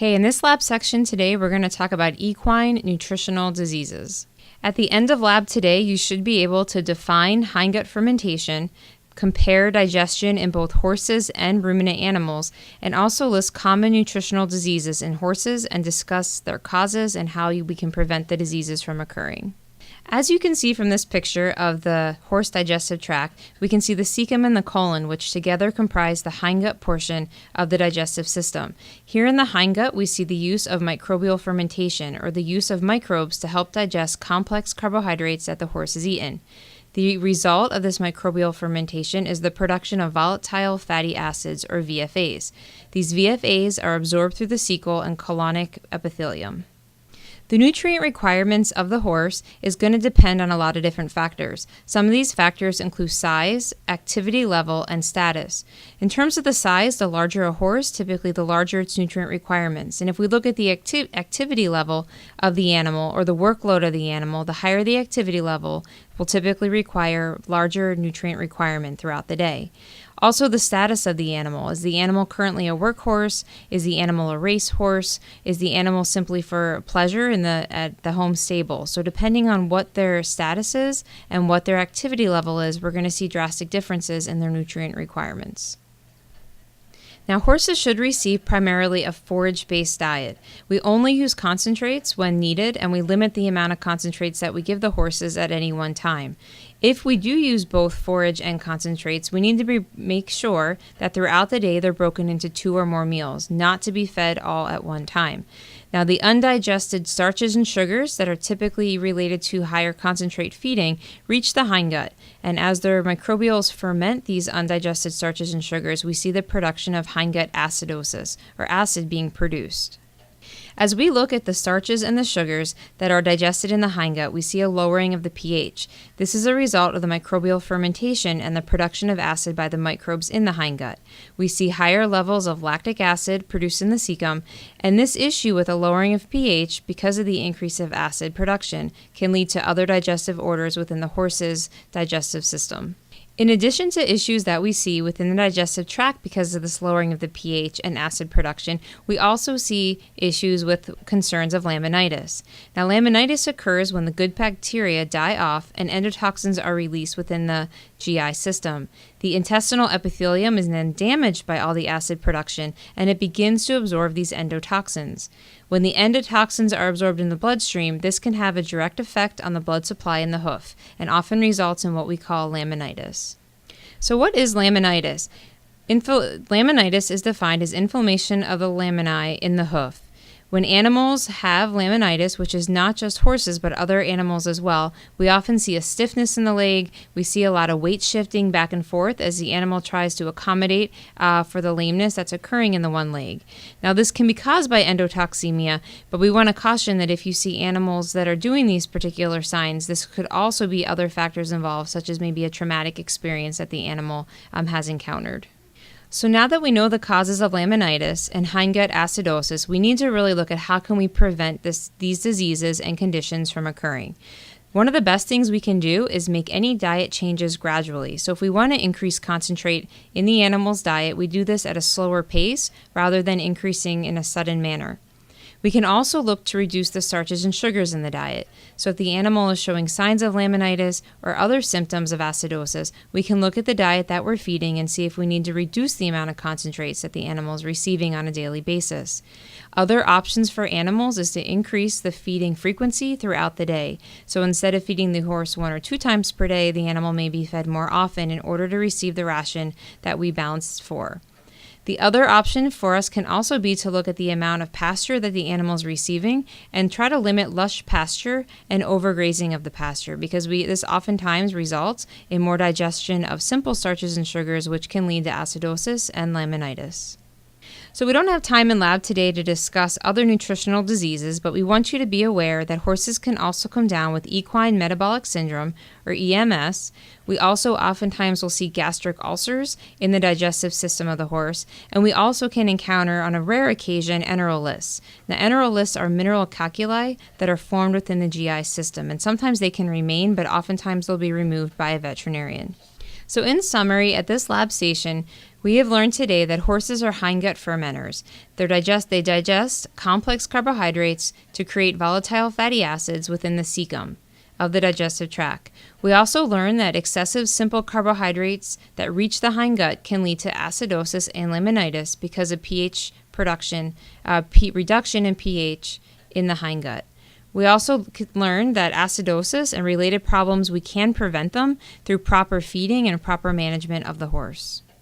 Okay, in this lab section today, we're going to talk about equine nutritional diseases. At the end of lab today, you should be able to define hindgut fermentation, compare digestion in both horses and ruminant animals, and also list common nutritional diseases in horses and discuss their causes and how we can prevent the diseases from occurring. As you can see from this picture of the horse digestive tract, we can see the cecum and the colon, which together comprise the hindgut portion of the digestive system. Here in the hindgut, we see the use of microbial fermentation, or the use of microbes to help digest complex carbohydrates that the horse has eaten. The result of this microbial fermentation is the production of volatile fatty acids, or VFAs. These VFAs are absorbed through the cecal and colonic epithelium. The nutrient requirements of the horse is going to depend on a lot of different factors. Some of these factors include size, activity level, and status. In terms of the size, the larger a horse, typically the larger its nutrient requirements. And if we look at the activity level of the animal or the workload of the animal, the higher the activity level will typically require larger nutrient requirement throughout the day. Also, the status of the animal. Is the animal currently a workhorse? Is the animal a racehorse? Is the animal simply for pleasure at the home stable? So depending on what their status is and what their activity level is, we're going to see drastic differences in their nutrient requirements. Now, horses should receive primarily a forage-based diet. We only use concentrates when needed, and we limit the amount of concentrates that we give the horses at any one time. If we do use both forage and concentrates, we need to make sure that throughout the day they're broken into 2 or more meals, not to be fed all at one time. Now, the undigested starches and sugars that are typically related to higher concentrate feeding reach the hindgut, and as their microbials ferment these undigested starches and sugars, we see the production of hindgut acidosis, or acid being produced. As we look at the starches and the sugars that are digested in the hindgut, we see a lowering of the pH. This is a result of the microbial fermentation and the production of acid by the microbes in the hindgut. We see higher levels of lactic acid produced in the cecum, and this issue with a lowering of pH because of the increase of acid production can lead to other digestive orders within the horse's digestive system. In addition to issues that we see within the digestive tract because of this lowering of the pH and acid production, we also see issues with concerns of laminitis. Now, laminitis occurs when the good bacteria die off and endotoxins are released within the GI system. The intestinal epithelium is then damaged by all the acid production, and it begins to absorb these endotoxins. When the endotoxins are absorbed in the bloodstream, this can have a direct effect on the blood supply in the hoof and often results in what we call laminitis. So what is laminitis? Laminitis is defined as inflammation of the laminae in the hoof. When animals have laminitis, which is not just horses but other animals as well, we often see a stiffness in the leg. We see a lot of weight shifting back and forth as the animal tries to accommodate for the lameness that's occurring in the one leg. Now, this can be caused by endotoxemia, but we want to caution that if you see animals that are doing these particular signs, this could also be other factors involved, such as maybe a traumatic experience that the animal has encountered. So now that we know the causes of laminitis and hindgut acidosis, we need to really look at how can we prevent these diseases and conditions from occurring. One of the best things we can do is make any diet changes gradually. So if we want to increase concentrate in the animal's diet, we do this at a slower pace rather than increasing in a sudden manner. We can also look to reduce the starches and sugars in the diet. So if the animal is showing signs of laminitis or other symptoms of acidosis, we can look at the diet that we're feeding and see if we need to reduce the amount of concentrates that the animal is receiving on a daily basis. Other options for animals is to increase the feeding frequency throughout the day. So instead of feeding the horse 1 or 2 times per day, the animal may be fed more often in order to receive the ration that we balanced for. The other option for us can also be to look at the amount of pasture that the animal is receiving and try to limit lush pasture and overgrazing of the pasture, because this oftentimes results in more digestion of simple starches and sugars, which can lead to acidosis and laminitis. So we don't have time in lab today to discuss other nutritional diseases, but we want you to be aware that horses can also come down with equine metabolic syndrome, or EMS. We also oftentimes will see gastric ulcers in the digestive system of the horse, and we also can encounter, on a rare occasion, enterolysis. Now, enterolysis are mineral calculi that are formed within the GI system, and sometimes they can remain, but oftentimes they'll be removed by a veterinarian. So in summary, at this lab station, We have learned today that horses are hindgut fermenters. They digest complex carbohydrates to create volatile fatty acids within the cecum of the digestive tract. We also learned that excessive simple carbohydrates that reach the hindgut can lead to acidosis and laminitis because of pH reduction in pH in the hindgut. We also learned that acidosis and related problems, we can prevent them through proper feeding and proper management of the horse.